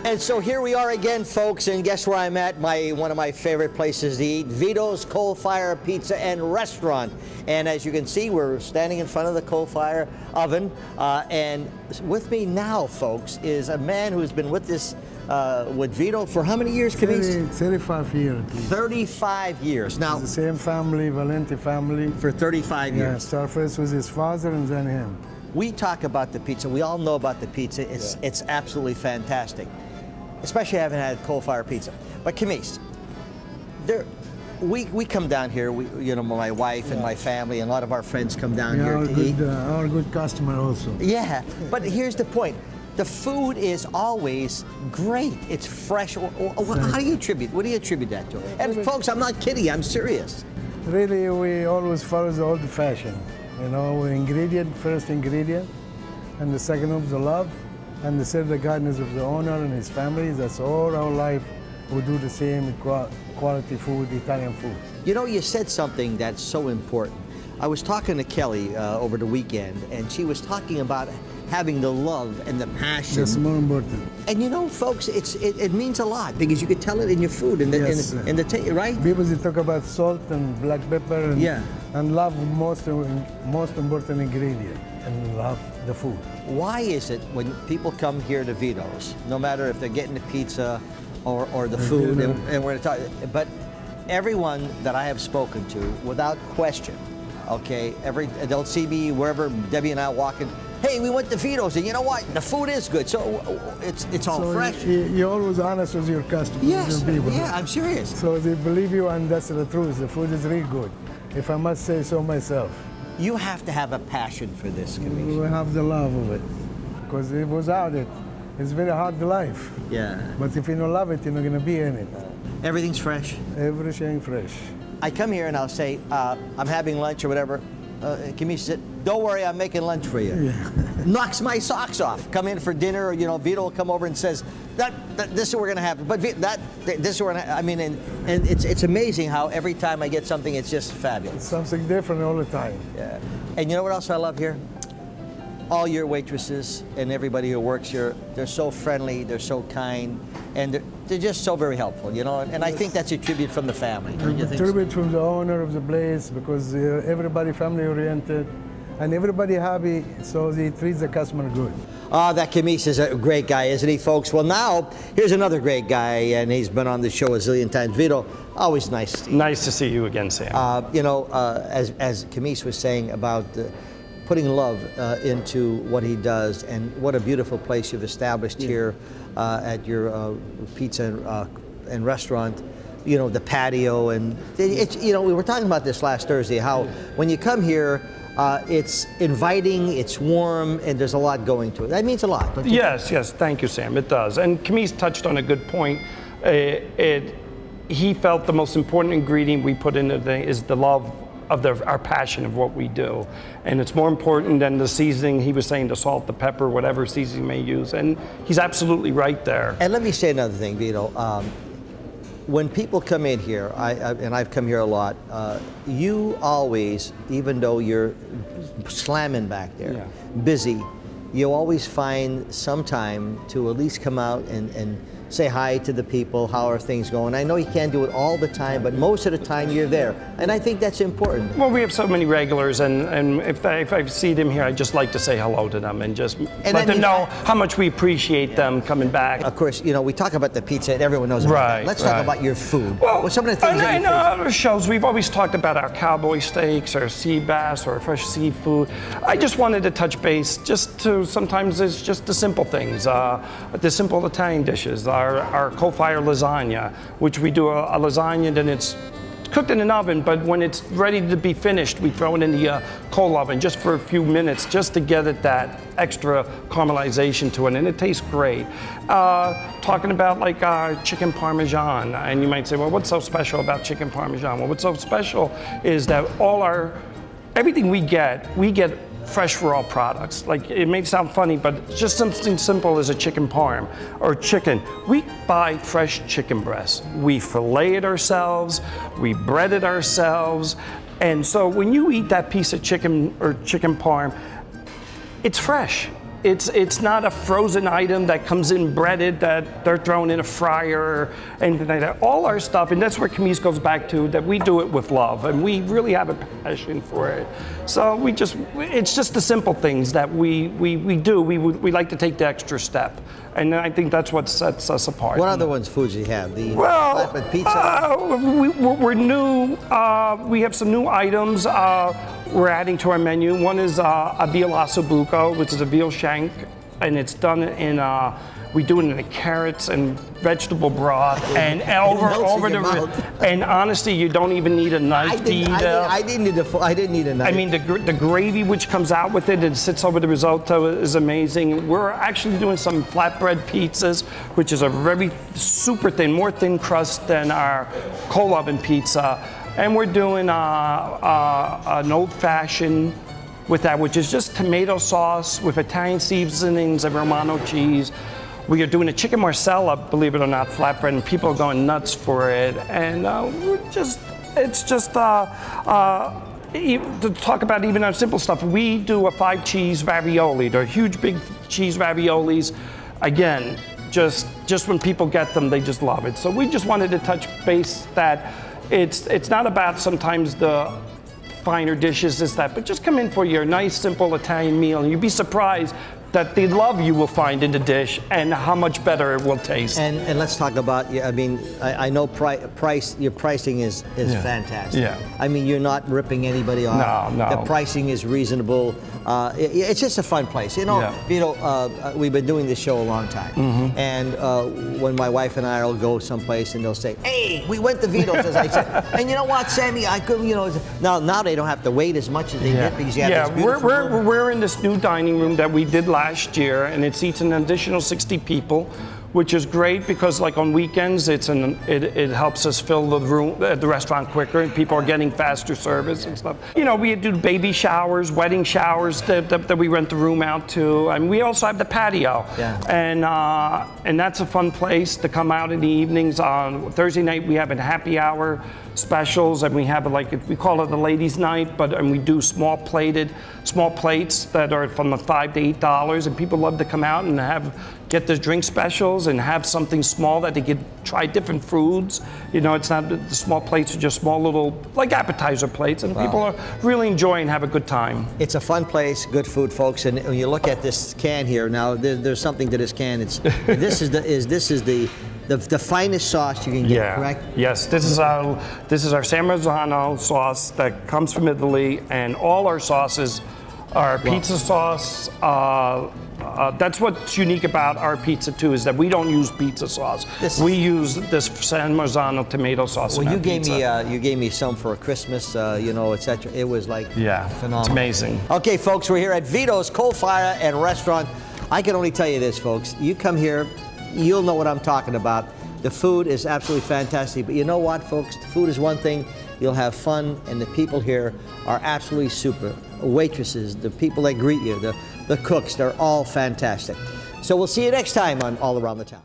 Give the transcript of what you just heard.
And so here we are again, folks, and guess where I'm at? One of my favorite places to eat, Vito's Coal Fire Pizza and Restaurant. And as you can see, we're standing in front of the coal fire oven. And with me now, folks, is a man who's been with this, with Vito for how many years, Camise? 35 years. 35 years. Now, the same family, Valenti family. For 35 years. Yeah, start first with his father and then him. We talk about the pizza. We all know about the pizza. It's absolutely fantastic, especially having had coal fire pizza. But Camise, we come down here. You know, my wife and my family and a lot of our friends come down here to eat. Our good customer also. Yeah, but here's the point. The food is always great. It's fresh. How do you attribute? What do you attribute that to? And folks, I'm not kidding. I'm serious. Really, we always follow the old fashion. You know, first ingredient, and the second of the love, and the third the guidance of the owner and his family. That's all our life. We do the same quality food, Italian food. You know, you said something that's so important. I was talking to Kelly over the weekend, and she was talking about having the love and the passion. That's more important. And you know, folks, it means a lot because you could tell it in your food and the taste, right? People they talk about salt and black pepper and love most important ingredient and love the food. Why is it when people come here to Vito's, no matter if they're getting the pizza or the food, and we're going to talk, but everyone that I have spoken to, without question, okay, they'll see me wherever Debbie and I walk in. Hey, we went to Vito's, and you know what? The food is good, so it's all fresh. You're always honest with your customers. Yes, yeah, I'm serious. So they believe you, and that's the truth. The food is really good, if I must say so myself. You have to have a passion for this, Camise. We have the love of it, because without it, it's very hard life. Yeah. But if you don't love it, you're not going to be in it. Everything's fresh? Everything fresh. I come here and I'll say, I'm having lunch or whatever. Camise said, don't worry, I'm making lunch for you. Yeah. Knocks my socks off. Come in for dinner, you know, Vito will come over and says, this is what we're gonna have. But this is what I mean, and it's amazing how every time I get something, it's just fabulous. It's something different all the time. Yeah. And you know what else I love here? All your waitresses and everybody who works here, they're so friendly, they're so kind, and they're just so very helpful, you know, and I think that's a tribute from the family. A tribute from the owner of the place, because everybody family oriented and everybody happy, so they treat the customer good. That Camise is a great guy, isn't he, folks? Well, now, here's another great guy, and he's been on the show a zillion times. Vito, always nice. Nice to see you again, Sam. You know, as Camise was saying about putting love into what he does, and what a beautiful place you've established here at your pizza and restaurant. You know, the patio, and you know, we were talking about this last Thursday, how when you come here, it's inviting, it's warm, and there's a lot going to it. That means a lot, don't you? Yes, yes, thank you, Sam, it does. And Camise touched on a good point. He felt the most important ingredient we put in the thing is the love of our passion of what we do. And it's more important than the seasoning. He was saying the salt, the pepper, whatever seasoning you may use. And he's absolutely right there. And let me say another thing, Vito. When people come in here, and I've come here a lot, you always, even though you're slamming back there, busy, you always find some time to at least come out and say hi to the people. How are things going? I know you can't do it all the time, but most of the time you're there, and I think that's important. Well, we have so many regulars, and if I see them here, I just like to say hello to them and just let them know how much we appreciate them coming back. Of course, you know, we talk about the pizza, and everyone knows about that. Let's talk about your food. Well, some of the things in other shows, we've always talked about our cowboy steaks, or sea bass, or fresh seafood. I just wanted to touch base, sometimes it's just the simple things, the simple Italian dishes. Our coal-fire lasagna, which we do a lasagna, then it's cooked in an oven, but when it's ready to be finished, we throw it in the coal oven just for a few minutes, just to get it that extra caramelization to it, and it tastes great. Talking about like chicken Parmesan, and you might say, well, what's so special about chicken Parmesan? Well, what's so special is that everything we get fresh raw products. Like, it may sound funny, but just something simple as a chicken parm or chicken. We buy fresh chicken breasts. We fillet it ourselves, we bread it ourselves, and so when you eat that piece of chicken or chicken parm, it's fresh. it's not a frozen item that comes in breaded that they're thrown in a fryer or anything like that. All our stuff, and that's where Camise goes back to, that we do it with love, and we really have a passion for it. So it's just the simple things that we do. We like to take the extra step, and I think that's what sets us apart. What other foods do you have? The flatbread pizza? We're new. We have some new items we're adding to our menu. One is a Veal Ossobuco, which is a veal shank, and it's done in we do it in the carrots and vegetable broth, and and honestly, you don't even need a knife to eat it. I didn't need a knife. I mean, the gravy which comes out with it and sits over the risotto is amazing. We're actually doing some flatbread pizzas, which is a very super thin, more thin crust than our coal oven pizza, and we're doing an old-fashioned with that, which is just tomato sauce with Italian seasonings and Romano cheese. We are doing a chicken marsala, believe it or not, flatbread, and people are going nuts for it. And it's just to talk about even our simple stuff. We do a 5-cheese ravioli. They're huge, big cheese raviolis. Again, just when people get them, they just love it. So we just wanted to touch base that it's not about sometimes the finer dishes, but just come in for your nice, simple Italian meal, and you'd be surprised that the love you will find in the dish and how much better it will taste. And let's talk about, I mean, I know your pricing is fantastic. Yeah. I mean, you're not ripping anybody off. No. The pricing is reasonable. It's just a fun place. You know, Vito, we've been doing this show a long time. And when my wife and I will go someplace and they'll say, hey, we went to Vito's, as I said. And you know what, Sammy, I could, you know, now they don't have to wait as much as they did because you have this beautiful room. We're in this new dining room that we did last year, and it seats an additional 60 people, which is great because, like, on weekends, it helps us fill the room, the restaurant quicker, and people are getting faster service and stuff. You know, we do baby showers, wedding showers that we rent the room out to, and we also have the patio. Yeah. And that's a fun place to come out in the evenings. On Thursday night, we have a happy hour specials, and we have we call it the ladies' night, and we do small plates that are from $5 to $8, and people love to come out and get the drink specials and have something small that they could try different foods. You know, it's not, the small plates are just small little, like appetizer plates, and people are really enjoy and have a good time. It's a fun place, good food, folks, and when you look at this can here, now there's something to this can. This is the finest sauce you can get, correct? Yes, this is our San Marzano sauce that comes from Italy, and all our sauces are pizza sauce. That's what's unique about our pizza too, is that we don't use pizza sauce. We use this San Marzano tomato sauce. Well, you gave me some for Christmas, you know, etc. It was like phenomenal. It's amazing. Okay, folks, we're here at Vito's Coal Fire and Restaurant. I can only tell you this, folks. You come here, you'll know what I'm talking about. The food is absolutely fantastic, but you know what, folks? The food is one thing. You'll have fun, and the people here are absolutely super. Waitresses, the people that greet you, the cooks, they're all fantastic. So we'll see you next time on All Around the Town.